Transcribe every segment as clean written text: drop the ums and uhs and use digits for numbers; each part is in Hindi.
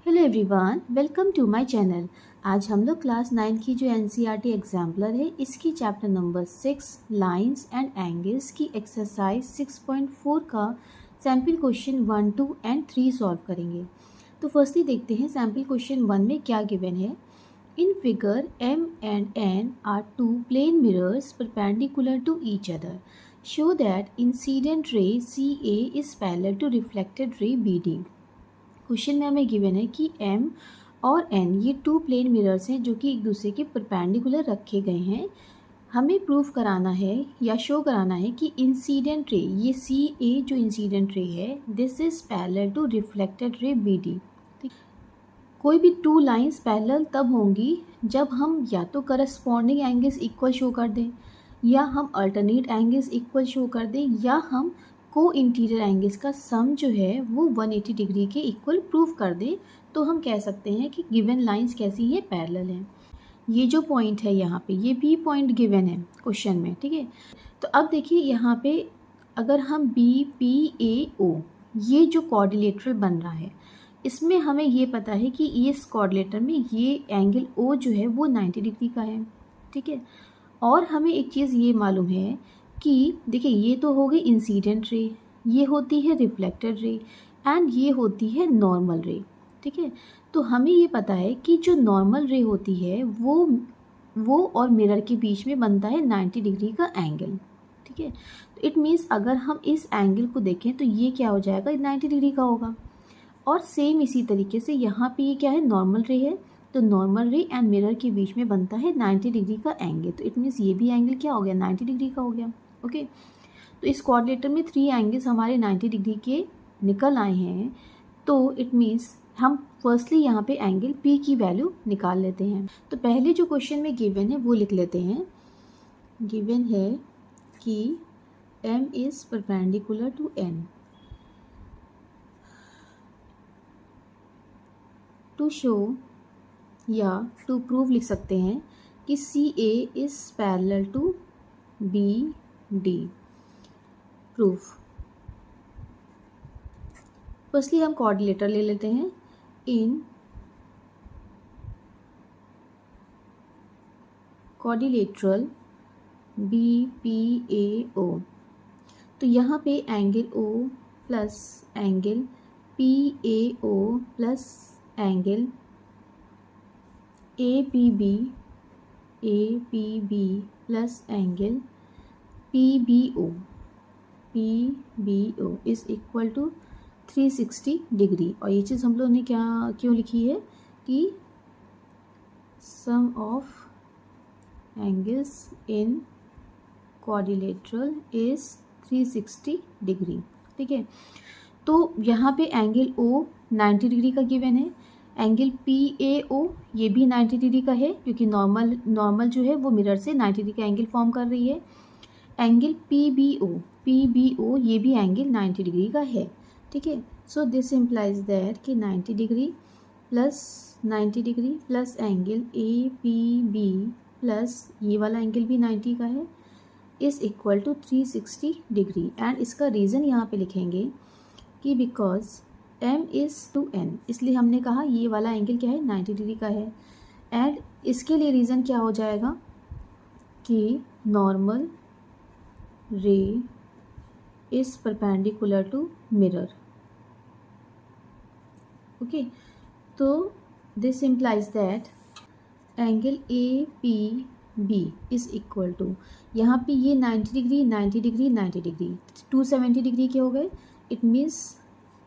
Hello everyone, welcome to my channel. आज हम लोग क्लास 9 की जो एनसीईआरटी एग्जाम्पलर है इसकी chapter number 6 lines and angles की एक्सरसाइज 6.4 का सैम्पल क्वेश्चन 1, 2 एंड 3 सॉल्व करेंगे। तो फर्स्टली देखते हैं सैम्पल क्वेश्चन 1 में क्या गिवन है। In figure M and N are two plane mirrors perpendicular to each other. Show that incident ray CA is parallel to reflected ray BD. Question में हमें गिवन है कि M और N ये टू प्लेन मिरर्स हैं जो कि एक दूसरे के परपेंडिकुलर रखे गए हैं। हमें प्रूफ कराना है या शो कराना है कि इंसिडेंट रे ये CA जो इंसिडेंट रे है this is parallel to reflected ray BD। कोई भी टू लाइंस पैरेलल तब होंगी जब हम या तो करस्पॉन्डिंग एंगल्स इक्वल शो कर दें या हम अल्टरनेट एंगल्स इक्वल शो कर दें या हम को इंटीरियर एंगल्स का सम जो है वो 180 डिग्री के इक्वल प्रूव कर दें, तो हम कह सकते हैं कि गिवन लाइंस कैसी हैं, पैरेलल हैं। ये जो पॉइंट है यहाँ पे ये भी पॉइंट गिवन है क्वेश्चन में, ठीक है। तो अब देखिए यहाँ पे अगर हम BPAO ये जो क्वाड्रिलेटरल बन रहा है इसमें हमें ये पता है कि इस क्वाड्रिलेटर में ये एंगल O जो है वो 90 डिग्री का है, ठीक है। और हमें एक चीज़ ये मालूम है कि देखिए ये तो हो गई इंसिडेंट रे, ये होती है रिफ्लेक्टेड रे एंड ये होती है नॉर्मल रे, ठीक है। तो हमें ये पता है कि जो नॉर्मल रे होती है वो और मिरर के बीच में बनता है 90 डिग्री का एंगल, ठीक है। तो इट मीन्स अगर हम इस एंगल को देखें तो ये क्या हो जाएगा, 90 डिग्री का होगा। और सेम इसी तरीके से यहाँ पे ये क्या है, नॉर्मल रे है, तो नॉर्मल रे एंड मिरर के बीच में बनता है 90 डिग्री का एंगल। तो इट मीन्स ये भी एंगल क्या हो गया, 90 डिग्री का हो गया, ओके। तो इस क्वाड्रिलेटर में 3 एंगल्स हमारे 90 डिग्री के निकल आए हैं। तो इट मीन्स हम फर्स्टली यहाँ पे एंगल P की वैल्यू निकाल लेते हैं। तो पहले जो क्वेश्चन में गिवन है वो लिख लेते हैं। गिवन है कि M is perpendicular to N to show या टू प्रूव लिख सकते हैं कि CA is parallel to BD। Proof, firstly हम कोऑर्डिनेटर ले लेते हैं। इन क्वाड्रिलेटरल BPAO तो यहाँ पे angle O plus angle PAO plus angle APB plus angle PBO is equal to 360 degree. और ये चीज़ हम लोगों ने क्यों लिखी है कि sum of angles in quadrilateral is 360 degree, ठीक है। तो यहाँ पे एंगल O 90 डिग्री का गिवन है, एंगल PAO ये भी 90 डिग्री का है क्योंकि नॉर्मल जो है वो मिरर से 90 डिग्री का एंगल फॉर्म कर रही है। एंगल PBO ये भी एंगल 90 डिग्री का है, ठीक है। सो दिस इम्प्लाइज दैट कि 90 degree plus angle APB plus ये वाला एंगल भी 90 का है is equal to 360 degree. And इसका रीज़न यहाँ पे लिखेंगे कि because M is to N, इसलिए हमने कहा ये वाला एंगल क्या है, 90 डिग्री का है। एंड इसके लिए रीज़न क्या हो जाएगा कि normal ray is perpendicular to mirror, okay. तो this implies that angle APB is equal to, यहाँ पे ये 90 डिग्री 270 डिग्री के हो गए। इट मीन्स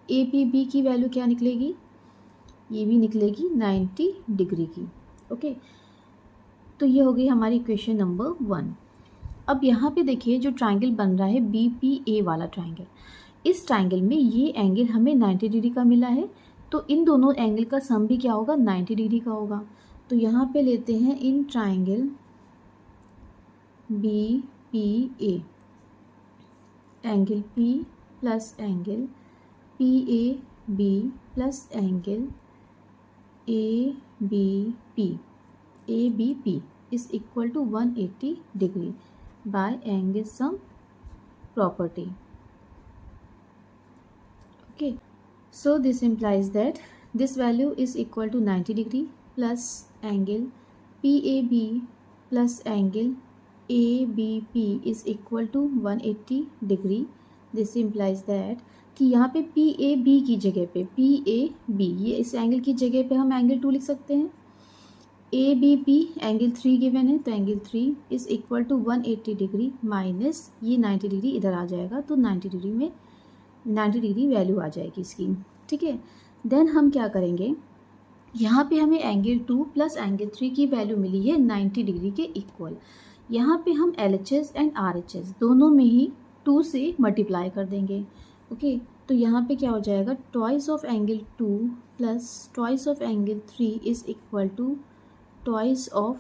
APB की वैल्यू क्या निकलेगी, ये भी निकलेगी 90 डिग्री की, ओके। तो ये हो गई हमारी इक्वेशन नंबर 1। अब यहाँ पे देखिए जो ट्राइंगल बन रहा है BPA वाला ट्राइंगल, इस ट्राइंगल में ये एंगल हमें 90 डिग्री का मिला है, तो इन दोनों एंगल का सम भी क्या होगा, 90 डिग्री का होगा। तो यहाँ पे लेते हैं in triangle BPA angle P plus angle PAB plus angle ABP is equal to 180 degree by angle sum property, okay। So this implies that this value is equal to 90 degree plus angle PAB plus angle ABP is equal to 180 degree. This implies that कि यहाँ पे PAB की जगह पे PAB, ये इस एंगल की जगह पे हम एंगल 2 लिख सकते हैं। ABP एंगल 3 गिवन है, तो angle 3 is equal to 180 degree minus ये 90 डिग्री इधर आ जाएगा, तो 90 डिग्री में 90 डिग्री वैल्यू आ जाएगी इसकी। ठीक है, देन हम क्या करेंगे, यहाँ पे हमें एंगल 2 प्लस एंगल 3 की वैल्यू मिली है 90 डिग्री के इक्वल। यहाँ पे हम LHS एंड RHS दोनों में ही 2 से मल्टीप्लाई कर देंगे। ओके, तो यहाँ पे क्या हो जाएगा, twice of angle 2 plus twice of angle 3 is equal to twice of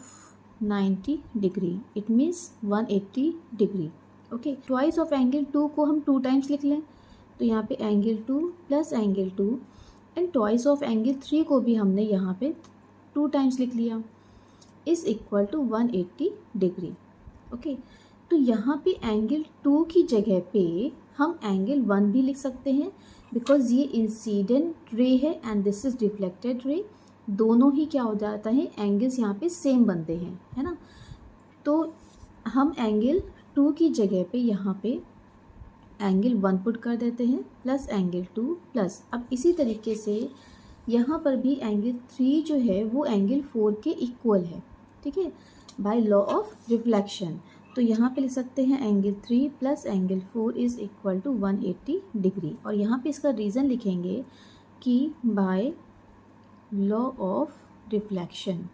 90 degree, it means 180 degree. Okay, twice of angle 2 को हम 2 टाइम्स लिख लें, तो यहाँ पे एंगल 2 प्लस angle 2 and twice of angle 3 को भी हमने यहाँ पे 2 टाइम्स लिख लिया, is equal to 180 degree. Okay, तो यहाँ पे एंगल 2 की जगह पे हम एंगल 1 भी लिख सकते हैं, बिकॉज ये इंसिडेंट रे है and this is reflected ray. दोनों ही क्या हो जाता है, एंगल्स यहाँ पे सेम बनते हैं, है ना। तो हम एंगल 2 की जगह पे यहाँ पे एंगल 1 पुट कर देते हैं प्लस एंगल 2 प्लस, अब इसी तरीके से यहाँ पर भी एंगल 3 जो है वो एंगल 4 के इक्वल है। ठीक है, बाय लॉ ऑफ रिफ्लेक्शन। तो यहाँ पे लिख सकते हैं एंगल 3 प्लस angle 4 is equal to 180 degree, और यहाँ पे इसका रीज़न लिखेंगे कि by law of reflection.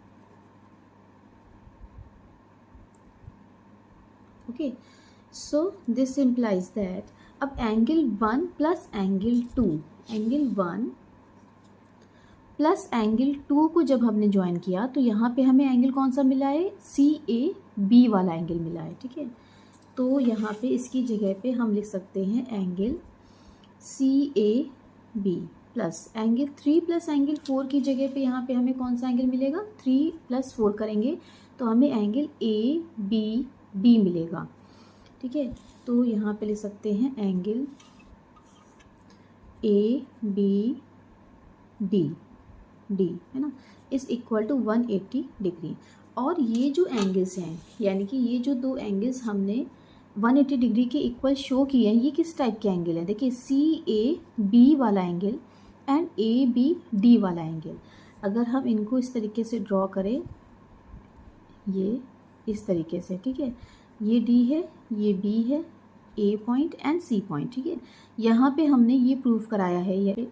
Okay, so this implies that अब angle 1 plus angle 2, angle 1 plus angle 2 को जब हमने ज्वाइन किया तो यहाँ पे हमें एंगल कौन सा मिला है, CAB वाला एंगल मिला है। ठीक है, तो यहाँ पे इसकी जगह पे हम लिख सकते हैं एंगल CAB प्लस एंगल 3 प्लस एंगल 4 की जगह पे यहाँ पे हमें कौन सा एंगल मिलेगा, 3 + 4 करेंगे तो हमें एंगल ABD मिलेगा। ठीक है, तो यहाँ पे लिख सकते हैं एंगल ABD, है ना, इज़ इक्वल टू 180 डिग्री। और ये जो एंगल्स हैं, यानी कि ये जो दो एंगल्स हमने 180 डिग्री के इक्वल शो किए हैं, ये किस टाइप के एंगल हैं, देखिए CAB वाला एंगल एंड ABD वाला एंगल। अगर हम इनको इस तरीके से ड्रॉ करें, ये इस तरीके से, ठीक है, ये D है, ये B है, A point and C point. ठीक है, यहाँ पे हमने ये प्रूव कराया है, ये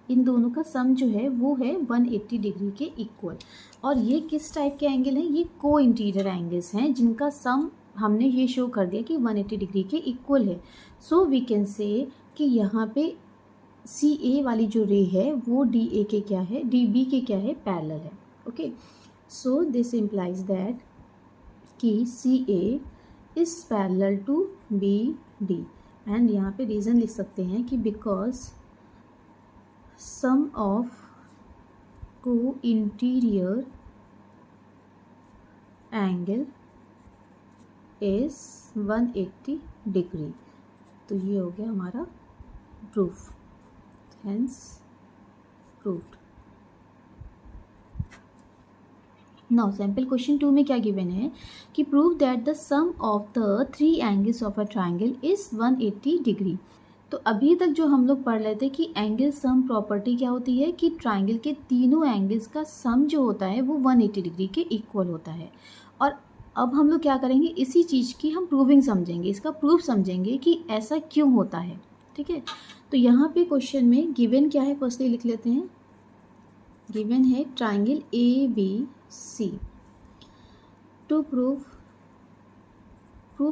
इन दोनों का सम जो है वो है 180 डिग्री के इक्वल। और ये किस टाइप के एंगल हैं, ये को इंटीरियर एंगल्स हैं जिनका सम हमने ये शो कर दिया कि 180 डिग्री के इक्वल है। सो वी कैन से कि यहाँ पे CA वाली जो रे है वो DA के क्या है, DB के क्या है, पैरेलल है। Okay, so this implies that कि CA is parallel to BD, and यहाँ पे रीज़न लिख सकते हैं कि बिकॉज सम ऑफ को इंटीरियर एंगल इज 180 डिग्री। तो ये हो गया हमारा proof, hence proved. Now sample question 2 में क्या गिवन है कि prove that the sum of the 3 angles of a triangle is 180 degree. तो अभी तक जो हम लोग पढ़ रहे थे कि एंगल सम प्रॉपर्टी क्या होती है कि ट्राइंगल के तीनों एंगल्स का सम जो होता है वो 180 डिग्री के इक्वल होता है। और अब हम लोग क्या करेंगे, इसी चीज़ की हम प्रूविंग समझेंगे, इसका प्रूफ समझेंगे कि ऐसा क्यों होता है। ठीक है, तो यहाँ पे क्वेश्चन में गिवन क्या है, फर्स्टली लिख लेते हैं। गिवन है ट्राइंगल ABC। टू प्रूफ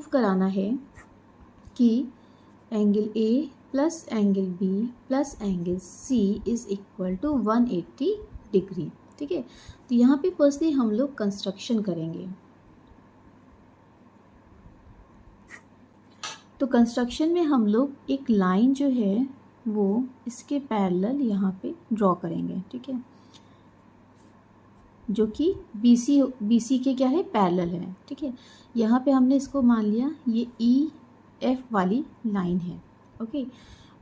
कराना है कि angle A plus angle B plus angle C is equal to 180 degree. ठीक है, तो यहाँ पे फर्स्टली हम लोग कंस्ट्रक्शन करेंगे। तो कंस्ट्रक्शन में हम लोग एक लाइन जो है वो इसके पैरेलल यहाँ पे ड्रॉ करेंगे। ठीक है, जो कि BC के क्या है, पैरेलल है। ठीक है, यहाँ पे हमने इसको मान लिया ये EF वाली लाइन है। ओके,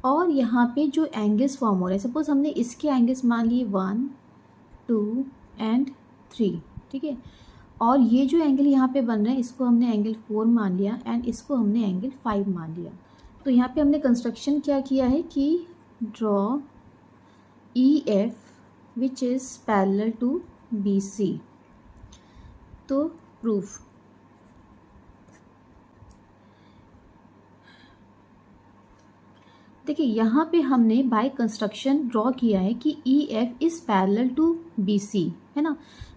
और यहाँ पे जो एंगल्स फॉर्म हो रहे हैं, सपोज हमने इसके एंगल्स मान लिए 1, 2 एंड 3, ठीक है। और ये जो एंगल यहाँ पे बन रहा है इसको हमने एंगल 4 मान लिया एंड इसको हमने एंगल 5 मान लिया। तो यहाँ पे हमने कंस्ट्रक्शन क्या किया है कि draw EF which is parallel to BC। तो प्रूफ, देखिए यहाँ पे हमने बाय कंस्ट्रक्शन ड्रॉ किया है कि EF is parallel to BC, है ना।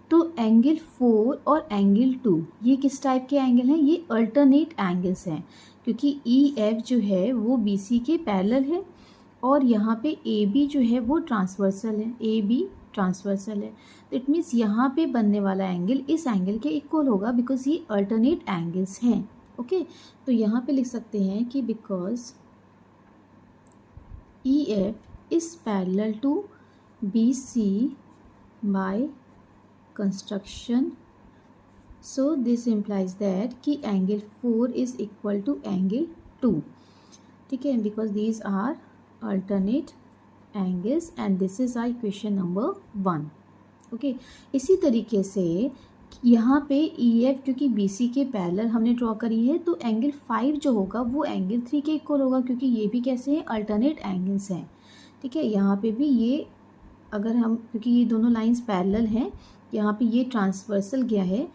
तो एंगल 4 और एंगल 2 ये किस टाइप के एंगल हैं, ये अल्टरनेट एंगल्स हैं, क्योंकि EF जो है वो BC के पैरेलल है और यहाँ पे AB जो है वो ट्रांसवर्सल है, AB ट्रांसवर्सल है। तो इट मीन्स यहाँ पे बनने वाला एंगल इस एंगल के इक्वल होगा बिकॉज ये अल्टरनेट एंगल्स हैं। ओके, तो यहाँ पे लिख सकते हैं कि because EF is parallel to BC by construction, so this implies that कि angle 4 is equal to angle 2, ठीक है, because these are alternate angles and this is our equation number 1। Okay, इसी तरीके से यहाँ पे EF क्योंकि BC के पैरेलल हमने ड्रॉ करी है तो एंगल 5 जो होगा वो एंगल 3 के इक्वल होगा, क्योंकि ये भी कैसे हैं, अल्टरनेट एंगल्स हैं, ठीक है। यहाँ पे भी ये अगर हम, क्योंकि ये दोनों लाइंस पैरेलल हैं, यहाँ पे ये ट्रांसवर्सल गया है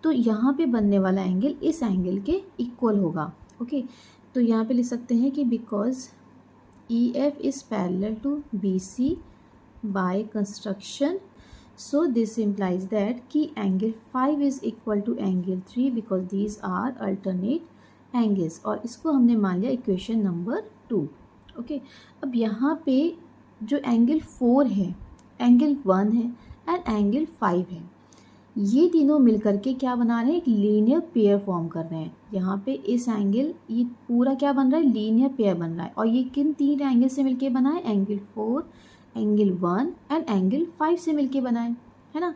तो यहाँ पे बनने वाला एंगल इस एंगल के इक्वल होगा। ओके, तो यहाँ पे लिख सकते हैं कि because EF is parallel to BC by construction, so this implies that कि angle 5 is equal to angle 3 because these are alternate angles, और इसको हमने मान लिया इक्वेशन नंबर 2। ओके, अब यहाँ पे जो एंगल 4 है, एंगल 1 है एंड एंगल 5 है, ये तीनों मिलकर के क्या बना रहे हैं, एक लीनियर पेयर फॉर्म कर रहे हैं। यहाँ पे इस एंगल, ये पूरा क्या बन रहा है, लीनियर पेयर बन रहा है, और ये किन 3 एंगल से मिलके बना है, एंगल 4, एंगल 1 एंड एंगल 5 से मिलके बनाए, है ना।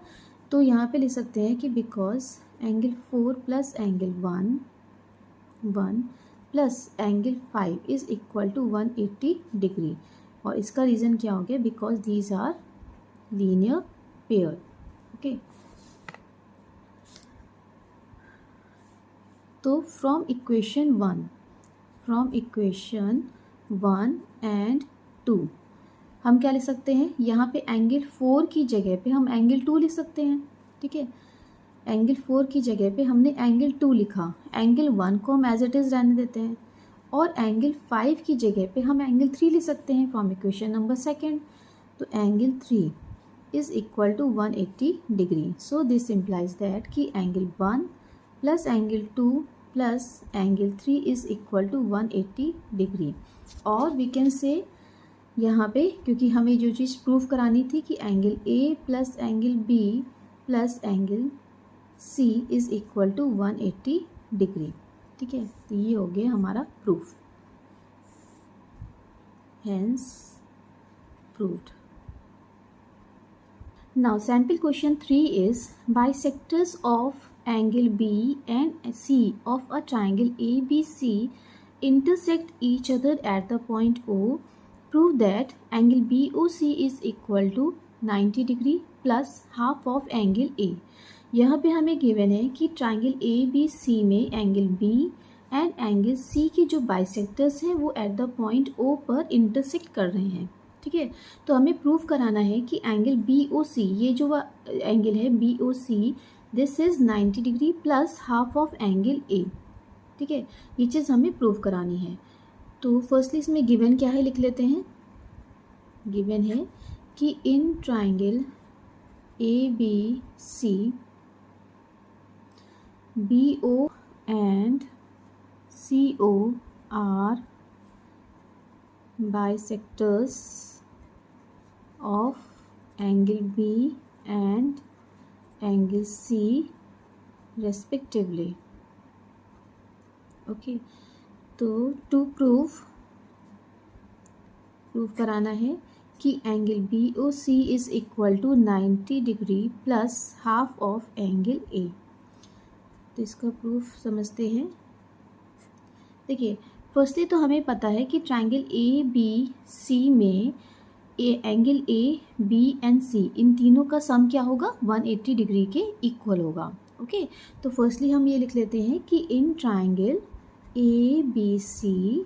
तो यहाँ पे लिख सकते हैं कि because angle 4 plus angle 1 plus angle 5 is equal to 180 degree, और इसका रीज़न क्या हो गया, because these are linear pair. Okay, तो फ्रॉम इक्वेशन 1 एंड 2 हम क्या लिख सकते हैं, यहाँ पे एंगल 4 की जगह पे हम एंगल 2 लिख सकते हैं, ठीक है। एंगल 4 की जगह पे हमने एंगल 2 लिखा, एंगल 1 को हम एज इट इज़ रहने देते हैं, और एंगल 5 की जगह पे हम एंगल 3 लिख सकते हैं फ्रॉम इक्वेशन नंबर 2। तो angle 3 is equal to 180 degree, so this implies that कि एंगल 1 प्लस एंगल 2 प्लस angle 3 is equal to 180 degree. और वी कैन से यहाँ पे, क्योंकि हमें जो चीज़ प्रूफ करानी थी कि angle A plus angle B plus angle C is equal to 180 degree, ठीक है। तो ये हो गया हमारा proof, hence proved. Now sample question 3 is bisectors of angle B and C of a triangle ABC intersect each other at the point O. Prove that angle BOC is equal to 90 degree plus half of angle A। यहाँ पे हमें गिवन है कि ट्राइंगल ABC में angle B and angle C के जो बाइसेक्टर्स हैं वो एट द पॉइंट O पर इंटरसेक्ट कर रहे हैं, ठीक है। तो हमें प्रूव कराना है कि एंगल BOC, ये जो एंगल है BOC, this is 90 degree plus half of angle A, ठीक है। ये चीज़ हमें प्रूव करानी है। तो फर्स्टली इसमें गिवन क्या है लिख लेते हैं। गिवन है कि in triangle ABC BO and CO are bisectors of angle B and angle C respectively. Okay, तो टू प्रूफ कराना है कि angle BOC is equal to 90 degree plus half of angle A। तो इसका प्रूफ समझते हैं। देखिए, फर्स्टली तो हमें पता है कि ट्राइंगल ए बी सी में एंगल ए बी एंड सी इन तीनों का सम क्या होगा, 180 डिग्री के इक्वल होगा। ओके, तो फर्स्टली हम ये लिख लेते हैं कि in triangle A B C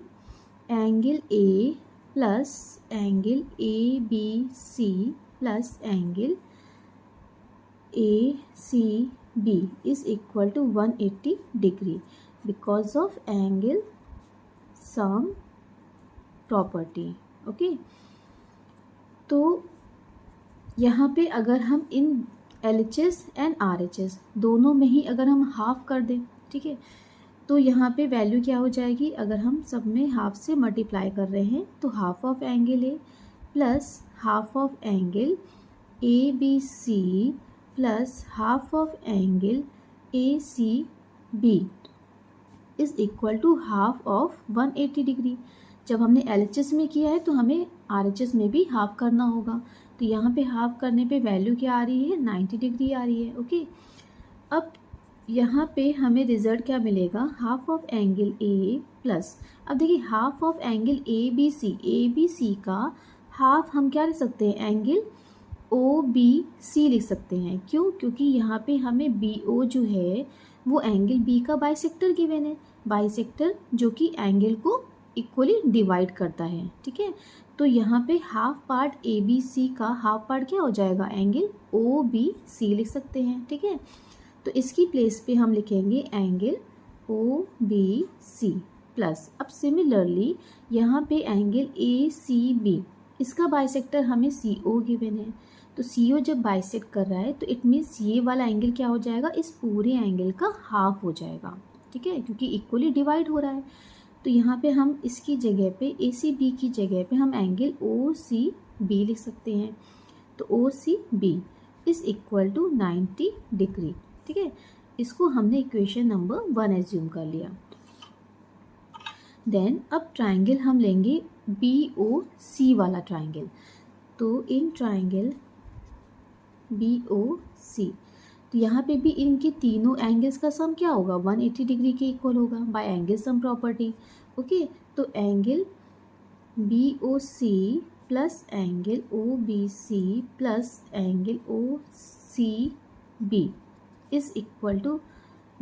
angle A plus angle A B C plus angle A C B is equal to 180 degree because of angle sum property. Okay, तो यहाँ पे अगर हम इन LHS एंड RHS दोनों में ही अगर हम हाफ कर दें, ठीक है, तो यहाँ पे वैल्यू क्या हो जाएगी, अगर हम सब में हाफ से मल्टीप्लाई कर रहे हैं तो half of angle A plus half of angle A B C plus half of angle A C B is equal to half of 180 degree. जब हमने LHS में किया है तो हमें RHS में भी हाफ करना होगा, तो यहाँ पे हाफ करने पे वैल्यू क्या आ रही है, 90 डिग्री आ रही है। ओके, अब यहाँ पे हमें रिजल्ट क्या मिलेगा, half of angle A plus, अब देखिए half of angle A B C का हाफ हम क्या लिख सकते हैं, एंगल ओ बी सी लिख सकते हैं। क्यों, क्योंकि यहाँ पे हमें बी ओ जो है वो एंगल बी का बाइसेक्टर गिवन है, बाइसेक्टर जो कि एंगल को इक्वली डिवाइड करता है। ठीक है, तो यहाँ पे half part A B C का हाफ पार्ट क्या हो जाएगा, एंगल ओ बी सी लिख सकते हैं। ठीक है, तो इसकी प्लेस पे हम लिखेंगे angle O B C plus, अब सिमिलरली यहाँ पे एंगल ए सी बी, इसका बाइसेक्टर हमें सी ओ गिवन है, तो सी ओ जब बाइसेक्ट कर रहा है तो इट मीन्स ये वाला एंगल क्या हो जाएगा, इस पूरे एंगल का हाफ हो जाएगा। ठीक है, क्योंकि इक्वली डिवाइड हो रहा है, तो यहाँ पे हम इसकी जगह पे ए सी बी की जगह पे हम एंगल ओ सी बी लिख सकते हैं, तो O C B is equal to 90 degree. ठीक है, इसको हमने इक्वेशन नंबर 1 एज्यूम कर लिया। देन अब ट्राइंगल हम लेंगे बी ओ सी वाला ट्राइंगल, तो इन ट्राइंगल बी ओ सी, तो यहाँ पे भी इनके तीनों एंगल्स का सम क्या होगा, 180 डिग्री के इक्वल होगा by angle sum property. Okay, तो angle B O C plus angle O B C plus angle O C B is equal to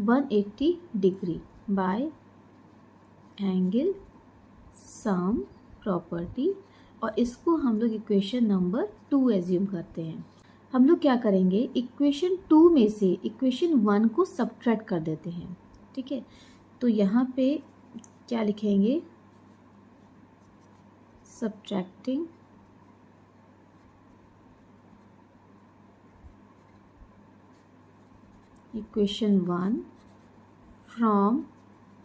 180 degree by angle sum property, और इसको हम लोग इक्वेशन नंबर 2 एज्यूम करते हैं। हम लोग क्या करेंगे, इक्वेशन 2 में से इक्वेशन 1 को सब्ट्रैक्ट कर देते हैं। ठीक है, तो यहाँ पे क्या लिखेंगे, सब्ट्रैक्टिंग इक्वेशन 1 फ्रॉम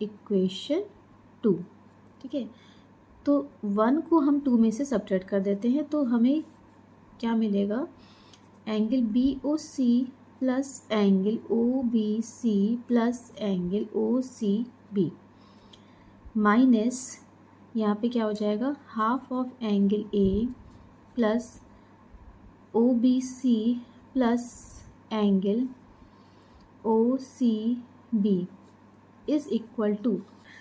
इक्वेशन 2। ठीक है, तो 1 को हम 2 में से सब्ट्रैक्ट कर देते हैं, तो हमें क्या मिलेगा, angle B O C plus angle O B C plus angle O C B minus यहाँ पे क्या हो जाएगा, half of angle A plus O B C plus angle O C B is equal to,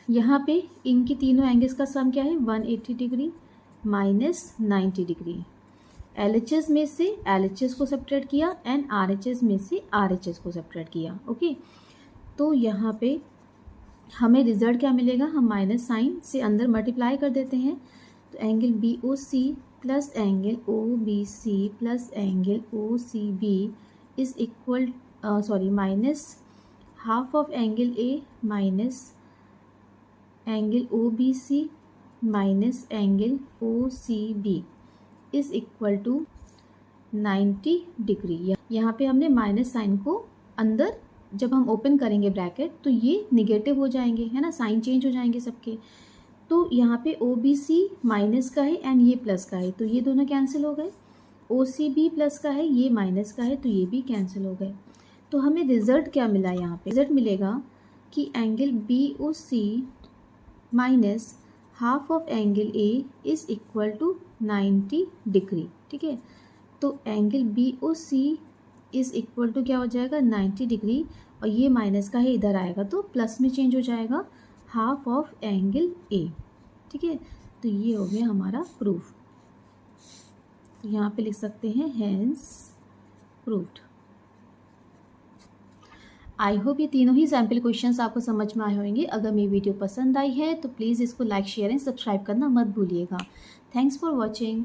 यहाँ पे इनके तीनों एंगल्स का सम क्या है, 180 डिग्री माइनस 90 डिग्री। LHS में से LHS को सब्ट्रैक्ट किया एंड RHS में से RHS को सब्ट्रैक्ट किया। ओके, तो यहाँ पे हमें रिजल्ट क्या मिलेगा, हम माइनस साइन से अंदर मल्टीप्लाई कर देते हैं, तो angle B O C plus angle O B C plus angle O C B is equal minus half of angle A minus angle O B C minus angle O C B is equal to 90 degree. यहाँ पे हमने माइनस साइन को अंदर जब हम ओपन करेंगे ब्रैकेट तो ये निगेटिव हो जाएंगे, है ना, साइन चेंज हो जाएंगे सबके, तो यहाँ पे ओ बी सी माइनस का है एंड ये प्लस का है, तो ये दोनों कैंसिल हो गए, ओ सी बी प्लस का है, ये माइनस का है, तो ये भी कैंसिल हो गए। तो हमें रिजल्ट क्या मिला, यहाँ पे रिजल्ट मिलेगा कि angle B O C minus half of angle A is equal to 90 degree. ठीक है, तो angle B O C is equal to क्या हो जाएगा, 90 डिग्री, और ये माइनस का है इधर आएगा तो प्लस में चेंज हो जाएगा, हाफ ऑफ एंगल ए। ठीक है, तो ये हो गया हमारा प्रूफ। तो यहाँ पे लिख सकते हैं हेंस प्रूव्ड। आई होप ये तीनों ही सैम्पल क्वेश्चंस आपको समझ में आए होंगे। अगर मेरी वीडियो पसंद आई है तो प्लीज़ इसको लाइक शेयर एंड सब्सक्राइब करना मत भूलिएगा। Thanks for watching.